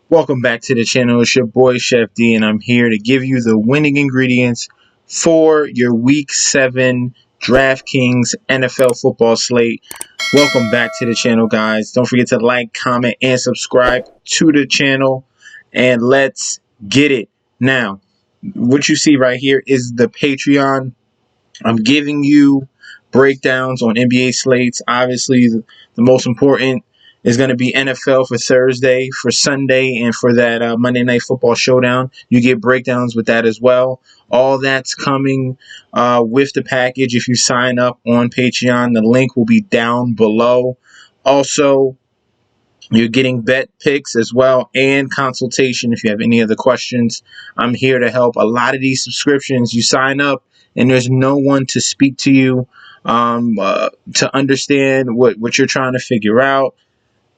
Welcome back to the channel. It's your boy Chef D, and I'm here to give you the winning ingredients for your Week 7 Draftkings NFL football slate. Welcome back to the channel, guys. Don't forget to like, comment, and subscribe to the channel, and let's get it. Now, what you see right here is the Patreon. I'm giving you breakdowns on NBA slates. Obviously, the most important is going to be NFL for Thursday, for Sunday, and for that Monday Night Football Showdown. You get breakdowns with that as well. All that's coming with the package if you sign up on Patreon. The link will be down below. Also, you're getting bet picks as well and consultation if you have any other questions. I'm here to help. A lot of these subscriptions, you sign up and there's no one to speak to you to understand what you're trying to figure out.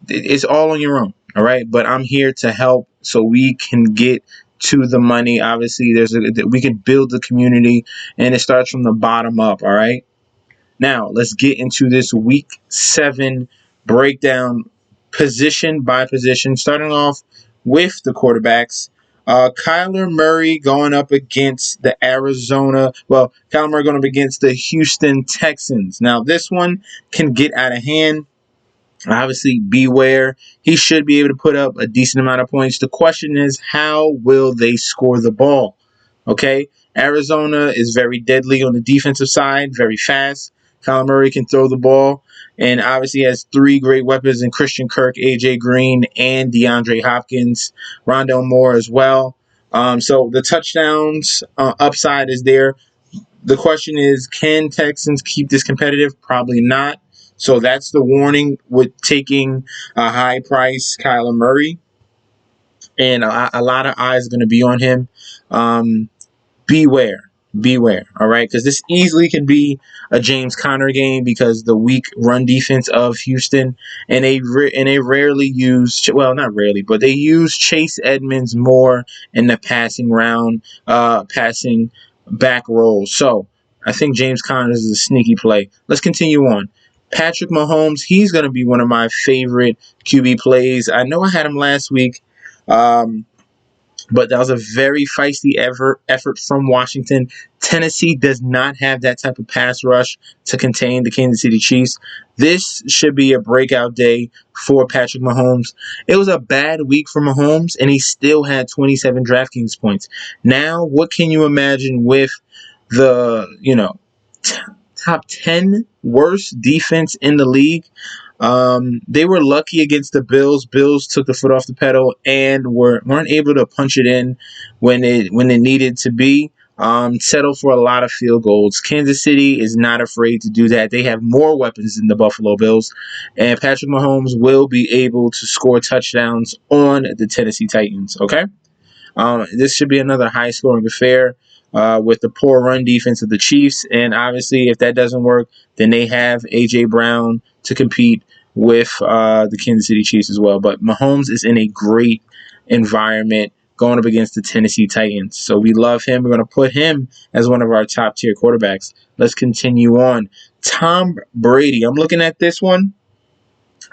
It's all on your own, all right? But I'm here to help so we can get to the money. Obviously, we can build the community, and it starts from the bottom up, all right? Now, let's get into this Week 7 breakdown position by position, starting off with the quarterbacks. Kyler Murray going up against the Kyler Murray going up against the Houston Texans. Now, this one can get out of hand. Obviously, beware. He should be able to put up a decent amount of points. The question is, how will they score the ball? Okay, Arizona is very deadly on the defensive side, very fast. Kyler Murray can throw the ball, and obviously has three great weapons in Christian Kirk, A.J. Green, and DeAndre Hopkins, Rondell Moore as well. So the touchdowns upside is there. The question is, can Texans keep this competitive? Probably not. So that's the warning with taking a high price Kyler Murray. And a lot of eyes are going to be on him. Beware. All right. Because this easily can be a James Conner game because the weak run defense of Houston. And they rarely use, well, not rarely, but they use Chase Edmonds more in the passing back roll. So I think James Conner is a sneaky play. Let's continue on. Patrick Mahomes, he's going to be one of my favorite QB plays. I know I had him last week, but that was a very feisty effort from Washington. Tennessee does not have that type of pass rush to contain the Kansas City Chiefs. This should be a breakout day for Patrick Mahomes. It was a bad week for Mahomes, and he still had 27 DraftKings points. Now, what can you imagine with the, top 10 worst defense in the league? They were lucky against the Bills. Bills took the foot off the pedal and weren't able to punch it in when it needed to be. Settled for a lot of field goals. Kansas City is not afraid to do that. They have more weapons than the Buffalo Bills, and Patrick Mahomes will be able to score touchdowns on the Tennessee Titans. Okay, this should be another high-scoring affair. With the poor run defense of the Chiefs. And obviously, if that doesn't work, then they have A.J. Brown to compete with the Kansas City Chiefs as well. But Mahomes is in a great environment going up against the Tennessee Titans. So we love him. We're going to put him as one of our top-tier quarterbacks. Let's continue on. Tom Brady. I'm looking at this one.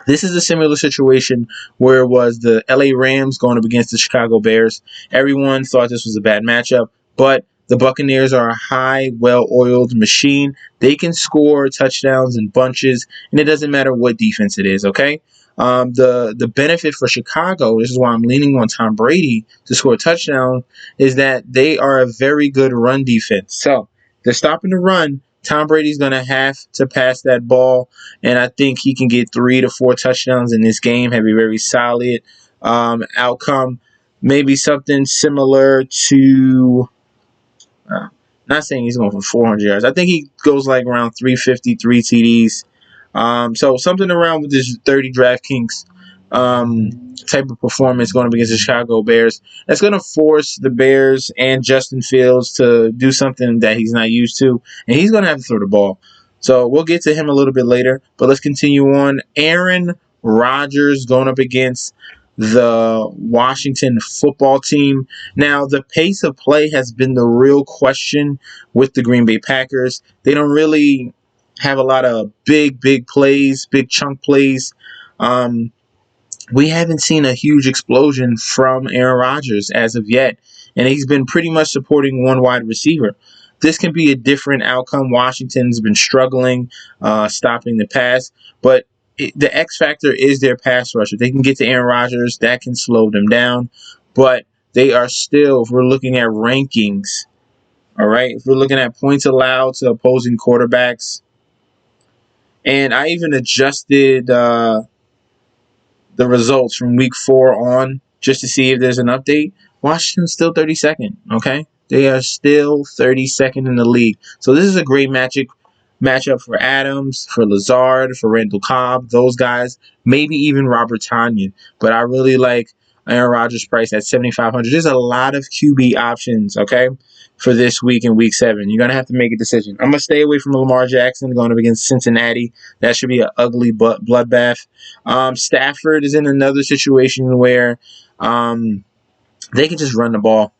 This is a similar situation where it was the LA Rams going up against the Chicago Bears. Everyone thought this was a bad matchup, but the Buccaneers are a high, well-oiled machine. They can score touchdowns in bunches, and it doesn't matter what defense it is, okay? The benefit for Chicago, this is why I'm leaning on Tom Brady to score a touchdown, is that they are a very good run defense. So they're stopping the run. Tom Brady's going to have to pass that ball, and I think he can get 3 to 4 touchdowns in this game, have a very solid outcome. Maybe something similar to... not saying he's going for 400 yards. I think he goes like around 350, 3 TDs. So something around with this 30 DraftKings type of performance going up against the Chicago Bears. That's going to force the Bears and Justin Fields to do something that he's not used to, and he's going to have to throw the ball. So we'll get to him a little bit later, but let's continue on. Aaron Rodgers going up against the Washington football team. Now, the pace of play has been the real question with the Green Bay Packers. They don't really have a lot of big plays, big chunk plays. Um, we haven't seen a huge explosion from Aaron Rodgers as of yet, and he's been pretty much supporting one wide receiver. This can be a different outcome. Washington's been struggling stopping the pass, but the X factor is their pass rush. If they can get to Aaron Rodgers, that can slow them down. But they are still, if we're looking at rankings, all right, if we're looking at points allowed to opposing quarterbacks, and I even adjusted the results from week 4 on just to see if there's an update. Washington's still 32nd, okay? They are still 32nd in the league. So this is a great matchup for Adams, for Lazard, for Randall Cobb, those guys, maybe even Robert Tonyan. But I really like Aaron Rodgers' price at 7,500. There's a lot of QB options, okay, for this week in week 7. You're going to have to make a decision. I'm going to stay away from Lamar Jackson going up against Cincinnati. That should be an ugly bloodbath. Stafford is in another situation where they can just run the ball.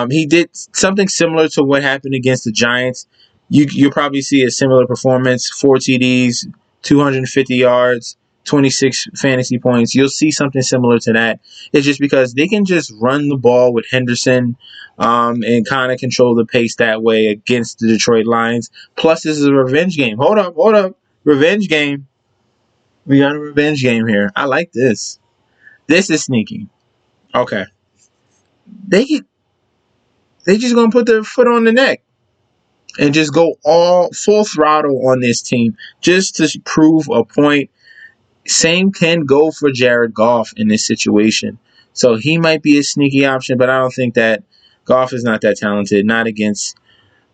He did something similar to what happened against the Giants. You'll probably see a similar performance, 4 TDs, 250 yards, 26 fantasy points. You'll see something similar to that. It's just because they can just run the ball with Henderson and kind of control the pace that way against the Detroit Lions. Plus, this is a revenge game. Hold up. Revenge game. We got a revenge game here. I like this. This is sneaky. Okay. They just going to put their foot on the neck and just go all full throttle on this team just to prove a point. Same can go for Jared Goff in this situation. So he might be a sneaky option, but I don't think that Goff is not that talented, not against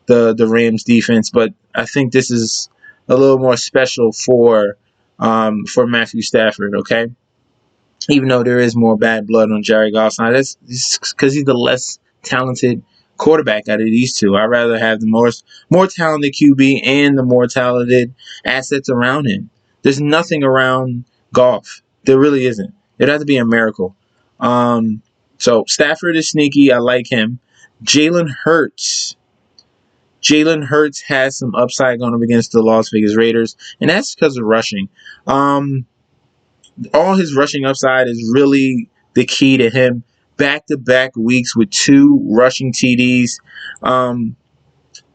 the Rams defense. But I think this is a little more special for Matthew Stafford, okay? Even though there is more bad blood on Jared Goff's side, that's because he's the less talented quarterback out of these two. I'd rather have the more talented QB and the more talented assets around him. There's nothing around Goff. There really isn't. It'd have to be a miracle. So Stafford is sneaky. I like him. Jalen Hurts. Jalen Hurts has some upside going up against the Las Vegas Raiders, and that's because of rushing. All his rushing upside is really the key to him. Back-to-back weeks with 2 rushing TDs.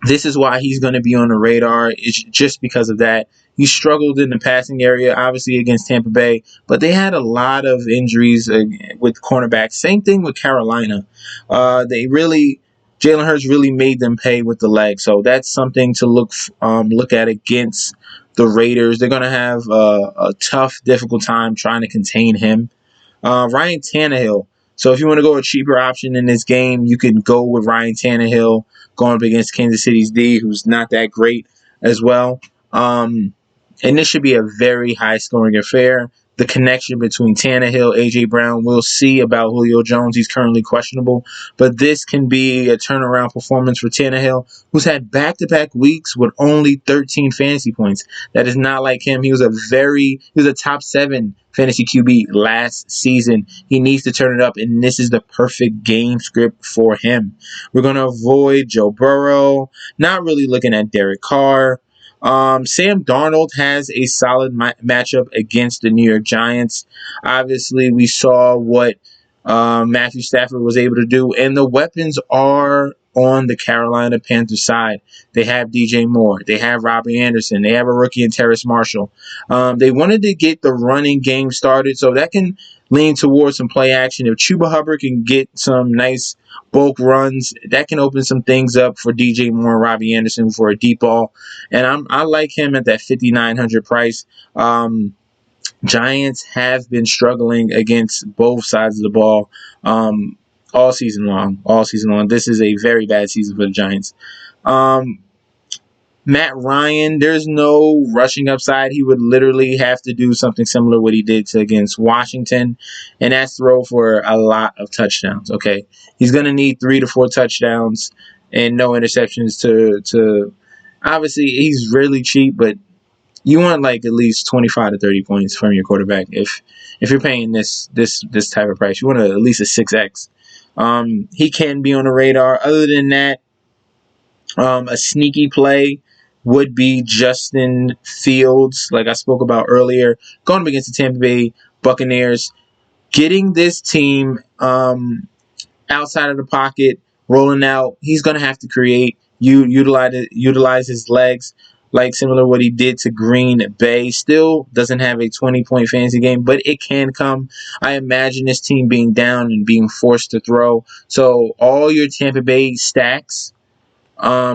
This is why he's going to be on the radar. It's just because of that. He struggled in the passing area, obviously, against Tampa Bay, but they had a lot of injuries with cornerbacks. Same thing with Carolina. Jalen Hurts really made them pay with the leg, so that's something to look at against the Raiders. They're going to have a tough, difficult time trying to contain him. Ryan Tannehill. So if you want to go a cheaper option in this game, you can go with Ryan Tannehill going up against Kansas City's D, who's not that great as well. And this should be a very high-scoring affair. The connection between Tannehill, A.J. Brown, we'll see about Julio Jones. He's currently questionable. But this can be a turnaround performance for Tannehill, who's had back-to-back weeks with only 13 fantasy points. That is not like him. He was a top 7 fantasy QB last season. He needs to turn it up, and this is the perfect game script for him. We're going to avoid Joe Burrow. Not really looking at Derek Carr. Sam Darnold has a solid matchup against the New York Giants. Obviously, we saw what Matthew Stafford was able to do, and the weapons are on the Carolina Panthers side. They have DJ Moore. They have Robbie Anderson. They have a rookie in Terrace Marshall. They wanted to get the running game started, so that can lean towards some play action. If Trouba Hubbard can get some nice bulk runs, that can open some things up for DJ Moore and Robbie Anderson for a deep ball. And I like him at that 5,900 price. Giants have been struggling against both sides of the ball all season long. This is a very bad season for the Giants. Matt Ryan, there's no rushing upside. He would literally have to do something similar to what he did against Washington, and that's throw for a lot of touchdowns. Okay, he's going to need 3 to 4 touchdowns and no interceptions to. Obviously, he's really cheap, but You want like at least 25 to 30 points from your quarterback if you're paying this type of price. You want at least a 6x. He can be on the radar. Other than that, a sneaky play would be Justin Fields, like I spoke about earlier, going up against the Tampa Bay Buccaneers, getting this team outside of the pocket, rolling out. He's going to have to create, utilize his legs, like similar to what he did to Green Bay. Still doesn't have a 20-point fantasy game, but it can come. I imagine this team being down and being forced to throw. So all your Tampa Bay stacks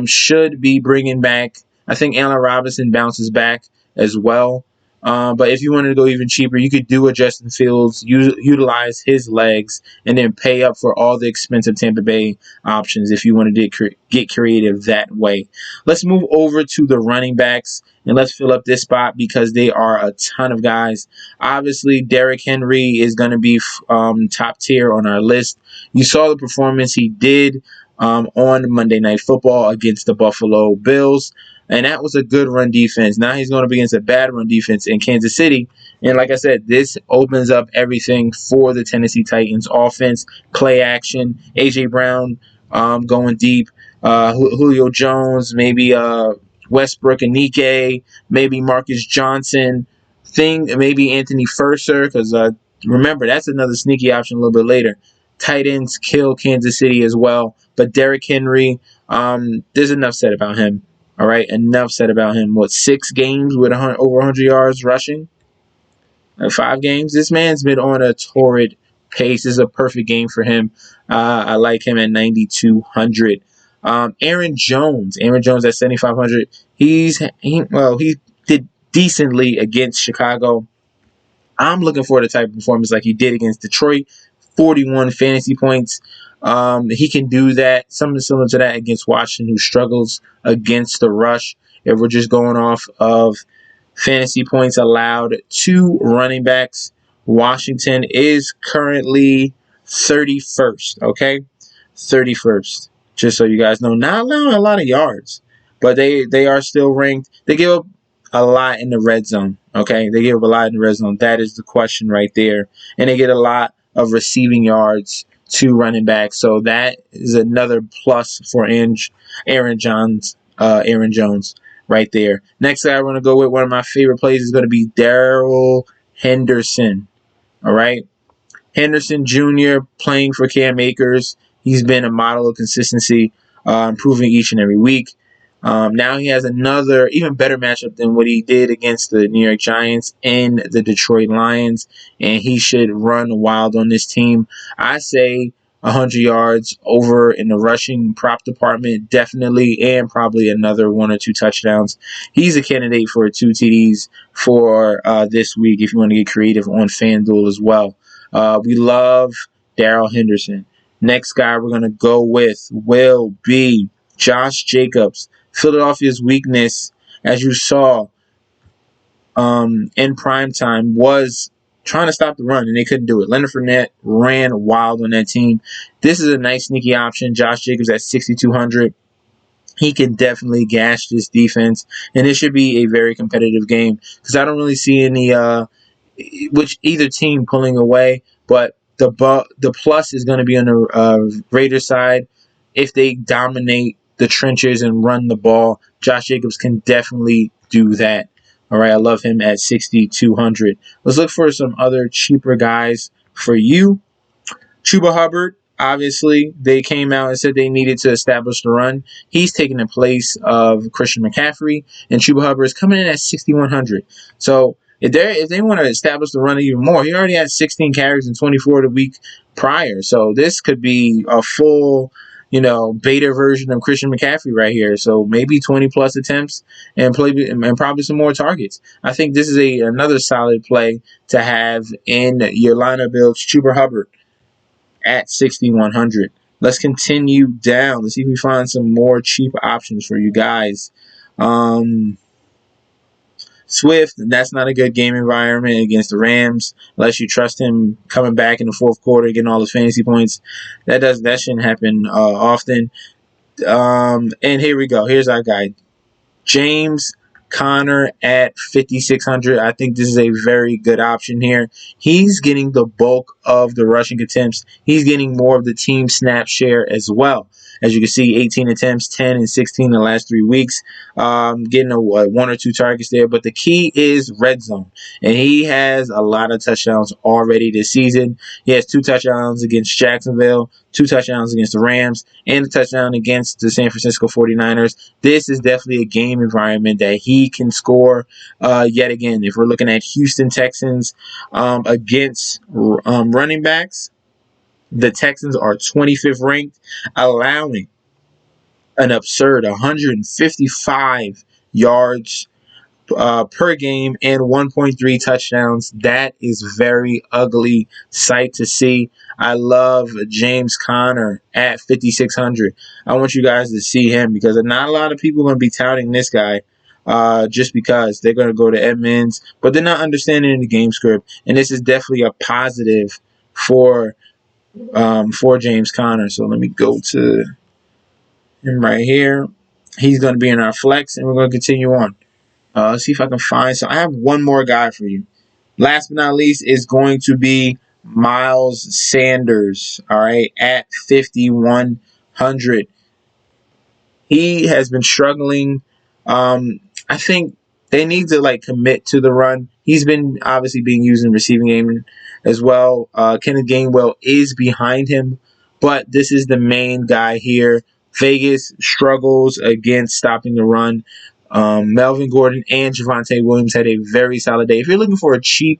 should be bringing back. I think Allen Robinson bounces back as well. But if you wanted to go even cheaper, you could do a Justin Fields, utilize his legs, and then pay up for all the expensive Tampa Bay options if you wanted to get creative that way. Let's move over to the running backs, and let's fill up this spot because they are a ton of guys. Obviously, Derrick Henry is going to be top tier on our list. You saw the performance he did on Monday Night Football against the Buffalo Bills. And that was a good run defense. Now he's going to be against a bad run defense in Kansas City. And like I said, this opens up everything for the Tennessee Titans offense. Play action, A.J. Brown going deep, Julio Jones, maybe Westbrook and Nike, maybe Marcus Johnson, maybe Anthony Furser, because remember, that's another sneaky option a little bit later. Tight ends kill Kansas City as well. But Derrick Henry, there's enough said about him. All right, enough said about him. 6 games with over 100 yards rushing? 5 games? This man's been on a torrid pace. This is a perfect game for him. I like him at 9,200. Aaron Jones at 7,500. He did decently against Chicago. I'm looking for the type of performance like he did against Detroit. 41 fantasy points. He can do that, something similar to that against Washington, who struggles against the rush. If we're just going off of fantasy points allowed to running backs, Washington is currently 31st, okay? 31st, just so you guys know. Not allowing a lot of yards, but they are still ranked. They give up a lot in the red zone, okay? They give up a lot in the red zone. That is the question right there. And they get a lot of receiving yards to running back. So that is another plus for Aaron Jones right there. Next guy I want to go with, one of my favorite plays, is going to be Darrell Henderson. All right. Henderson Jr. playing for Cam Akers. He's been a model of consistency, improving each and every week. Now he has another even better matchup than what he did against the New York Giants and the Detroit Lions, and he should run wild on this team. I say 100 yards over in the rushing prop department, definitely, and probably another 1 or 2 touchdowns. He's a candidate for 2 TDs for this week if you want to get creative on FanDuel as well. We love Darrell Henderson. Next guy we're going to go with will be Josh Jacobs. Philadelphia's weakness, as you saw in primetime, was trying to stop the run, and they couldn't do it. Leonard Fournette ran wild on that team. This is a nice sneaky option. Josh Jacobs at 6,200. He can definitely gash this defense, and it should be a very competitive game because I don't really see any either team pulling away, but the plus is going to be on the Raiders side. If they dominate the trenches and run the ball, Josh Jacobs can definitely do that. All right, I love him at 6,200. Let's look for some other cheaper guys for you. Trouba Hubbard, obviously, they came out and said they needed to establish the run. He's taking the place of Christian McCaffrey, and Trouba Hubbard is coming in at 6,100. So if they want to establish the run even more, he already had 16 carries and 24 the week prior. So this could be a full beta version of Christian McCaffrey right here. So maybe 20 plus attempts and probably some more targets. I think this is another solid play to have in your lineup builds. Trouba Hubbard at 6,100. Let's continue down. Let's see if we find some more cheap options for you guys. Swift, that's not a good game environment against the Rams unless you trust him coming back in the fourth quarter, getting all his fantasy points. That shouldn't happen often. And here we go. Here's our guy, James Connor at 5,600. I think this is a very good option here. He's getting the bulk of the rushing attempts. He's getting more of the team snap share as well. As you can see, 18 attempts, 10 and 16 in the last 3 weeks. Getting one or two targets there. But the key is red zone. And he has a lot of touchdowns already this season. He has 2 touchdowns against Jacksonville, 2 touchdowns against the Rams, and a touchdown against the San Francisco 49ers. This is definitely a game environment that he can score yet again. If we're looking at Houston Texans against running backs, the Texans are 25th ranked, allowing an absurd 155 yards per game and 1.3 touchdowns. That is very ugly sight to see. I love James Conner at 5,600. I want you guys to see him because not a lot of people are going to be touting this guy just because they're going to go to Edmonds, but they're not understanding the game script. And this is definitely a positive for James Conner. So let me go to him right here. He's going to be in our flex, and we're going to continue on. Let's see if I can find some. I have one more guy for you. Last but not least is going to be Miles Sanders, all right, at 5,100. He has been struggling. I think they need to commit to the run. He's been obviously being used in receiving game as well. Kenneth Gainwell is behind him, but this is the main guy here. Vegas struggles against stopping the run. Melvin Gordon and Javonte Williams had a very solid day. If you're looking for a cheap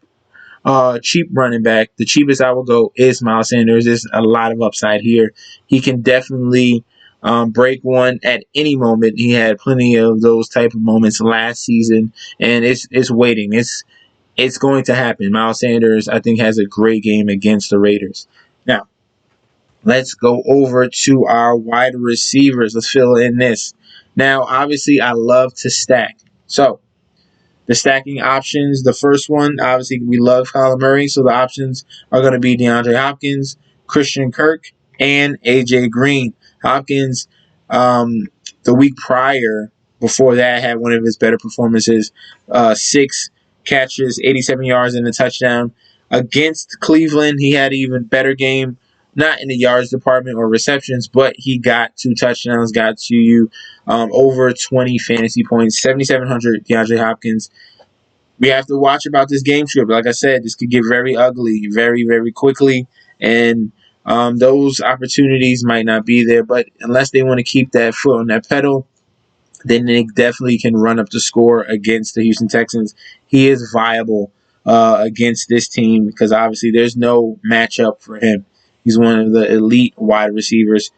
running back, the cheapest I would go is Miles Sanders. There's a lot of upside here. He can definitely break one at any moment. He had plenty of those type of moments last season, and it's waiting. It's going to happen. Miles Sanders, I think, has a great game against the Raiders. Now, let's go over to our wide receivers. Let's fill in this. Now, obviously, I love to stack. So, the stacking options, the first one, obviously, we love Kyler Murray. So, the options are going to be DeAndre Hopkins, Christian Kirk, and A.J. Green. Hopkins, the week prior, before that, had one of his better performances. 6 catches, 87 yards, and a touchdown. Against Cleveland, he had an even better game. Not in the yards department or receptions, but he got 2 touchdowns, got to you over 20 fantasy points, 7,700 DeAndre Hopkins. We have to watch about this game script. Like I said, this could get very ugly very, very quickly, and those opportunities might not be there. But unless they want to keep that foot on that pedal, then they definitely can run up the score against the Houston Texans. He is viable against this team because obviously there's no matchup for him. He's one of the elite wide receivers.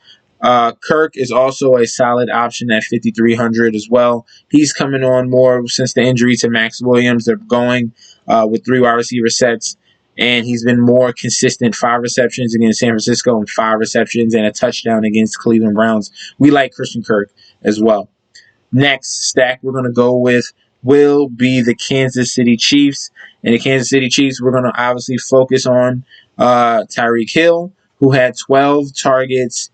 Kirk is also a solid option at 5,300 as well. He's coming on more since the injury to Max Williams. They're going with 3 wide receiver sets, and he's been more consistent. 5 receptions against San Francisco and 5 receptions and a touchdown against Cleveland Browns. We like Christian Kirk as well. Next stack we're going to go with will be the Kansas City Chiefs. And the Kansas City Chiefs, we're going to obviously focus on Tyreek Hill, who had 12 targets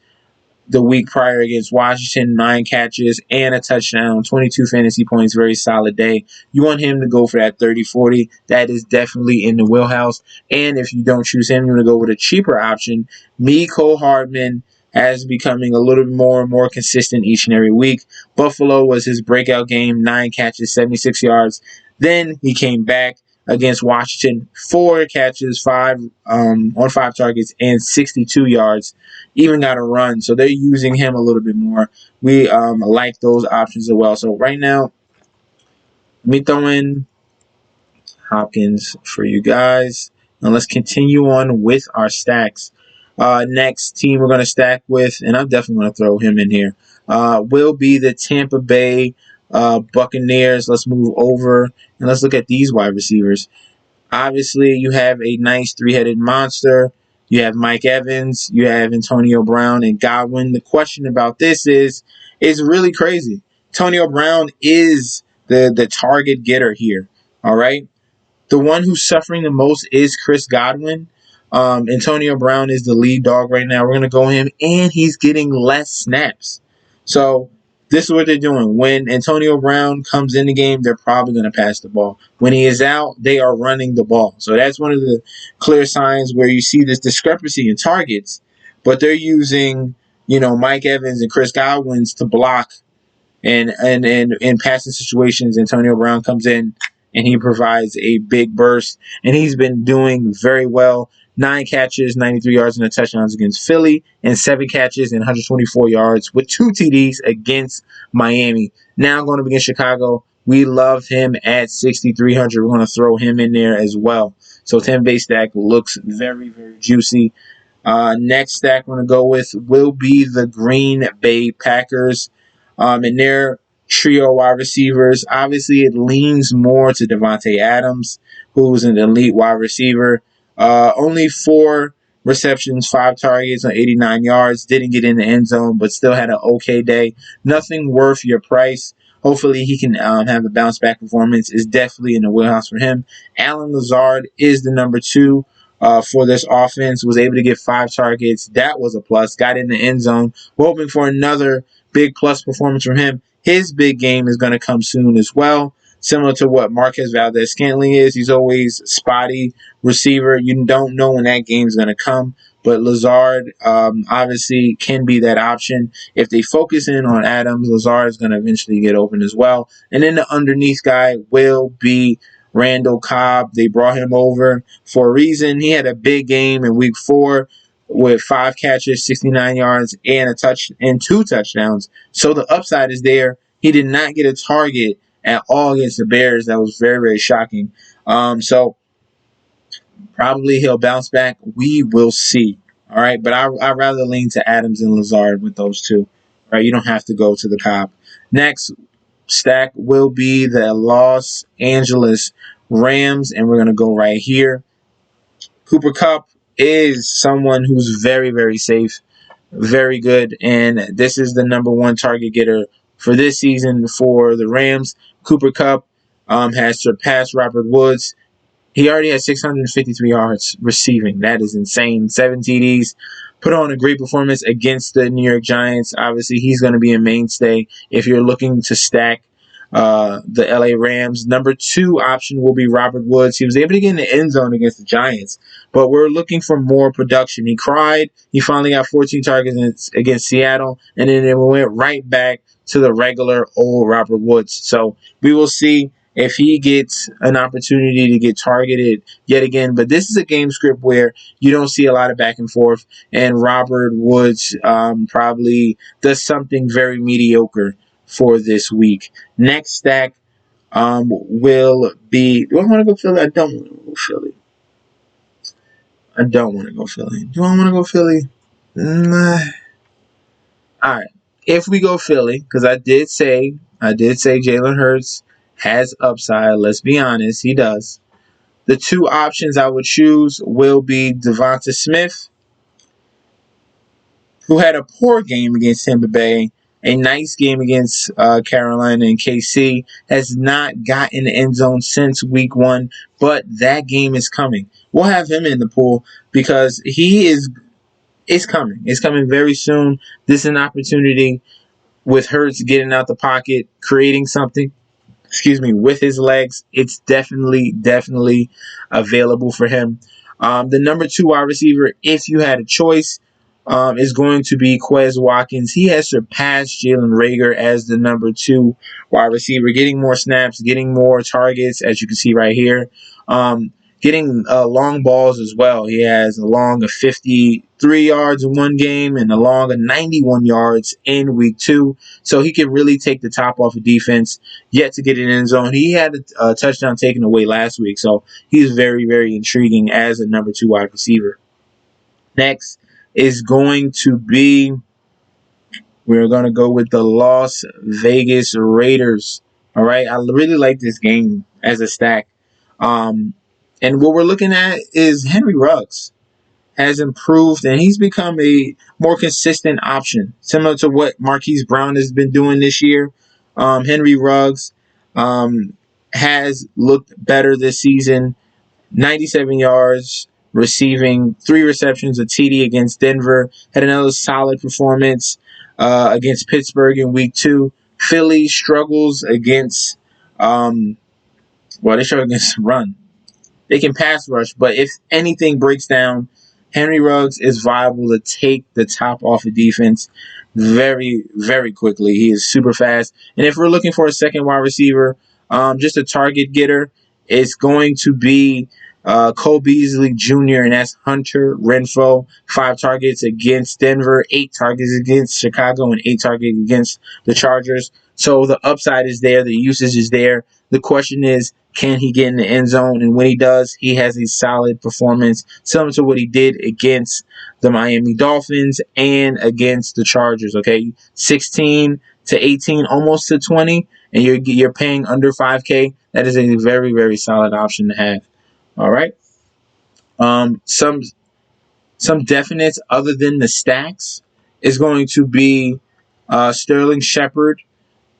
the week prior against Washington, 9 catches and a touchdown, 22 fantasy points, very solid day. You want him to go for that 30-40. That is definitely in the wheelhouse. And if you don't choose him, you want to go with a cheaper option. Mecole Hardman has becoming a little bit more and more consistent each and every week. Buffalo was his breakout game, 9 catches, 76 yards. Then he came back against Washington, 4 catches, 5 on 5 targets, and 62 yards. Even got a run, so they're using him a little bit more. We like those options as well. So right now, let me throw in Hopkins for you guys, and let's continue on with our stacks. Next team we're going to stack with, and I'm definitely going to throw him in here, will be the Tampa Bay Buccaneers. Let's move over and let's look at these wide receivers. Obviously, you have a nice 3-headed monster. You have Mike Evans. You have Antonio Brown and Godwin. The question about this is really crazy. Antonio Brown is the target getter here. All right. The one who's suffering the most is Chris Godwin. Antonio Brown is the lead dog right now. We're going to go him, and he's getting less snaps. So This is what they're doing. When Antonio Brown comes in the game, they're probably going to pass the ball. When he is out, they are running the ball. So that's one of the clear signs where you see this discrepancy in targets, but they're using, Mike Evans and Chris Godwin's to block and in passing situations, Antonio Brown comes in and he provides a big burst, and he's been doing very well. 9 catches, 93 yards, and a touchdowns against Philly, and 7 catches and 124 yards with 2 TDs against Miami. Now going up against Chicago, we love him at 6,300. We're going to throw him in there as well. So 10 base stack looks very, very juicy. Next stack we're going to go with will be the Green Bay Packers. And their trio wide receivers, obviously it leans more to Davante Adams, who's an elite wide receiver. Only 4 receptions, 5 targets on 89 yards. Didn't get in the end zone, but still had an okay day. Nothing worth your price. Hopefully he can have a bounce back performance. Is definitely in the wheelhouse for him. Allen Lazard is the number 2 for this offense. Was able to get 5 targets. That was a plus. Got in the end zone. We're hoping for another big plus performance from him. His big game is going to come soon as well. Similar to what Marquez Valdez-Scantling is. He's always spotty receiver. You don't know when that game's going to come. But Lazard obviously can be that option. If they focus in on Adams, Lazard is going to eventually get open as well. And then the underneath guy will be Randall Cobb. They brought him over for a reason. He had a big game in week 4 with 5 catches, 69 yards, and 2 touchdowns. So the upside is there. He did not get a target at all against the Bears. That was very, very shocking. So probably he'll bounce back. We will see. All right, but I'd rather lean to Adams and Lazard with those two. All right, you don't have to go to the Cobb. Next stack will be the Los Angeles Rams, and we're going to go right here. Cooper Kupp is someone who's very, very safe, very good, and this is the number 1 target getter for this season for the Rams. Cooper Kupp has surpassed Robert Woods. He already has 653 yards receiving. That is insane. 7 TDs. Put on a great performance against the New York Giants. Obviously, he's going to be a mainstay if you're looking to stack the LA Rams. Number 2 option will be Robert Woods. He was able to get in the end zone against the Giants, but we're looking for more production. He cried. He finally got 14 targets against Seattle, and then it went right back to the regular old Robert Woods. So we will see if he gets an opportunity to get targeted yet again. But this is a game script where you don't see a lot of back and forth, and Robert Woods probably does something very mediocre for this week. Next stack will be... Do I want to go Philly? I don't want to go Philly. I don't want to go Philly. Do I want to go Philly? Nah. All right. If we go Philly, because I did say Jalen Hurts has upside. Let's be honest, he does. The 2 options I would choose will be Devonta Smith, who had a poor game against Tampa Bay, a nice game against Carolina and KC, has not gotten the end zone since week 1, but that game is coming. We'll have him in the pool because it's coming. It's coming very soon. This is an opportunity with Hurts getting out the pocket, creating something. With his legs, it's definitely available for him. The number 2 wide receiver, if you had a choice, is going to be Quez Watkins. He has surpassed Jalen Reagor as the number 2 wide receiver, getting more snaps, getting more targets, as you can see right here. Getting long balls as well. He has a long of 53 yards in one game and a long of 91 yards in week 2. So he can really take the top off of defense. Yet to get an end zone. He had a touchdown taken away last week. So he's very, very intriguing as a number 2 wide receiver. Next is going to be... We're going to go with the Las Vegas Raiders. All right. I really like this game as a stack. And what we're looking at is Henry Ruggs has improved, and he's become a more consistent option, similar to what Marquise Brown has been doing this year. Henry Ruggs has looked better this season. 97 yards receiving, 3 receptions, a TD against Denver. Had another solid performance against Pittsburgh in week 2. Philly struggles against, they struggle against run. They can pass rush, but if anything breaks down, Henry Ruggs is viable to take the top off of defense very, very quickly. He is super fast. And if we're looking for a second wide receiver, just a target getter, it's going to be Cole Beasley Jr., and that's Hunter Renfrow. 5 targets against Denver, 8 targets against Chicago, and 8 targets against the Chargers. So the upside is there. The usage is there. The question is, can he get in the end zone? And when he does, he has a solid performance, similar to what he did against the Miami Dolphins and against the Chargers. Okay, 16 to 18, almost to 20, and you're paying under 5K. That is a very, very solid option to have. All right. Some definites other than the stacks is going to be Sterling Shepard,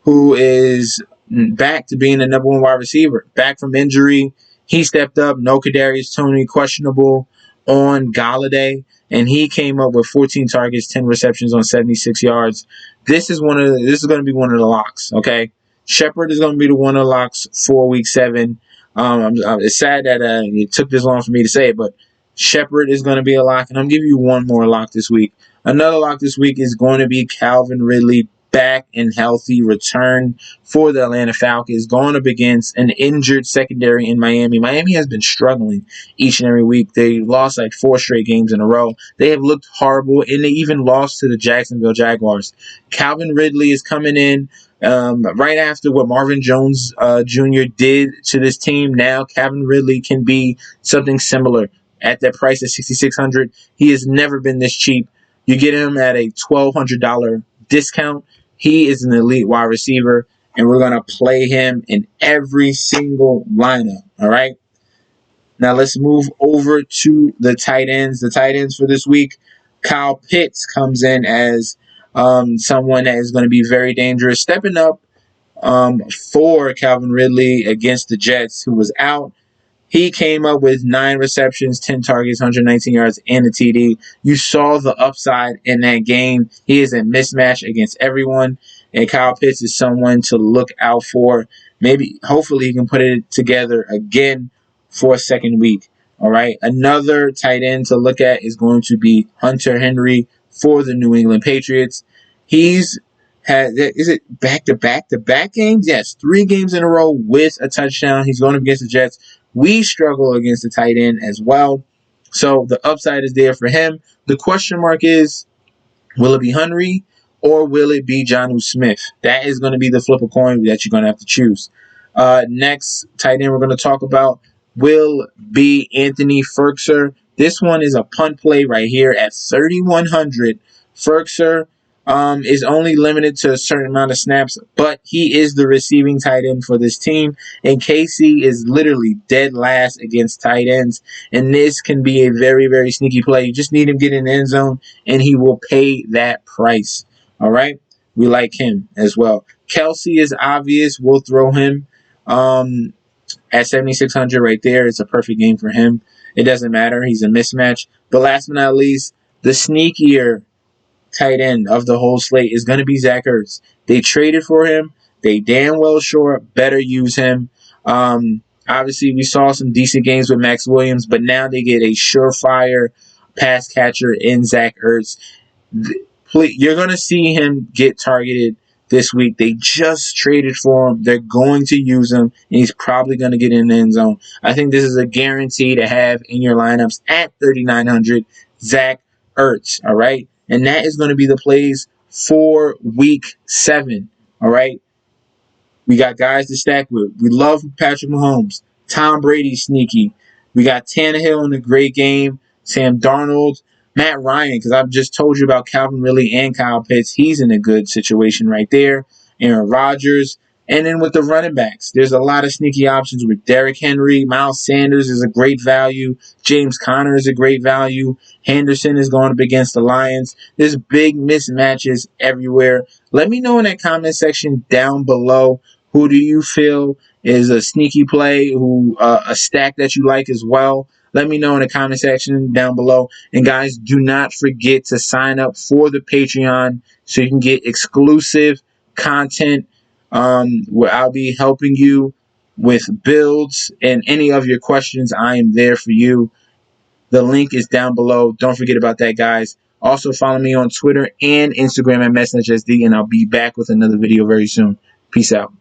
who is back to being the number 1 wide receiver. Back from injury, he stepped up. No Kadarius Toney, questionable on Galladay, and he came up with 14 targets, 10 receptions on 76 yards. This is going to be one of the locks. Okay, Shepard is going to be the one of the locks for week 7. It's sad that it took this long for me to say it, but Shepard is going to be a lock, and I'm giving you one more lock this week. Another lock this week is going to be Calvin Ridley, back and healthy return for the Atlanta Falcons, going up against an injured secondary in Miami. Miami has been struggling each and every week. They lost like 4 straight games in a row. They have looked horrible, and they even lost to the Jacksonville Jaguars. Calvin Ridley is coming in right after what Marvin Jones Jr. did to this team. Now Calvin Ridley can be something similar at that price of $6,600. He has never been this cheap. You get him at a $1,200 discount. He is an elite wide receiver, and we're going to play him in every single lineup. All right. Now let's move over to the tight ends. The tight ends for this week, Kyle Pitts comes in as someone that is going to be very dangerous, stepping up for Calvin Ridley against the Jets, who was out. He came up with 9 receptions, 10 targets, 119 yards, and a TD. You saw the upside in that game. He is a mismatch against everyone, and Kyle Pitts is someone to look out for. Hopefully, he can put it together again for a second week. All right. Another tight end to look at is going to be Hunter Henry for the New England Patriots. Is it back-to-back games? Yes, 3 games in a row with a touchdown. He's going up against the Jets. We struggle against the tight end as well. So the upside is there for him. The question mark is, will it be Henry or will it be Jonnu Smith? That is going to be the flip a coin that you're going to have to choose. Next tight end we're going to talk about will be Anthony Firkser. This one is a punt play right here at 3,100. Firkser is only limited to a certain amount of snaps, but he is the receiving tight end for this team. And KC is literally dead last against tight ends. And this can be a very, very sneaky play. You just need him to get in the end zone, and he will pay that price. All right? We like him as well. Kelsey is obvious. We'll throw him at 7,600 right there. It's a perfect game for him. It doesn't matter. He's a mismatch. But last but not least, the sneakier tight end of the whole slate is going to be Zac Ertz. They traded for him. They damn well sure better use him. Obviously, we saw some decent games with Max Williams, but now they get a surefire pass catcher in Zac Ertz. You're going to see him get targeted this week. They just traded for him. They're going to use him, and he's probably going to get in the end zone. I think this is a guarantee to have in your lineups at 3,900, Zac Ertz, all right? And that is going to be the plays for week 7, all right? We got guys to stack with. We love Patrick Mahomes. Tom Brady sneaky. We got Tannehill in a great game. Sam Darnold. Matt Ryan, because I've just told you about Calvin Ridley and Kyle Pitts. He's in a good situation right there. Aaron Rodgers. And then with the running backs, there's a lot of sneaky options with Derrick Henry. Miles Sanders is a great value. James Conner is a great value. Henderson is going up against the Lions. There's big mismatches everywhere. Let me know in that comment section down below, who do you feel is a sneaky play, a stack that you like as well. Let me know in the comment section down below. And guys, do not forget to sign up for the Patreon so you can get exclusive content where I'll be helping you with builds and any of your questions. I am there for you. The link is down below. Don't forget about that, guys. Also, follow me on Twitter and Instagram at MessageSD, and I'll be back with another video very soon. Peace out.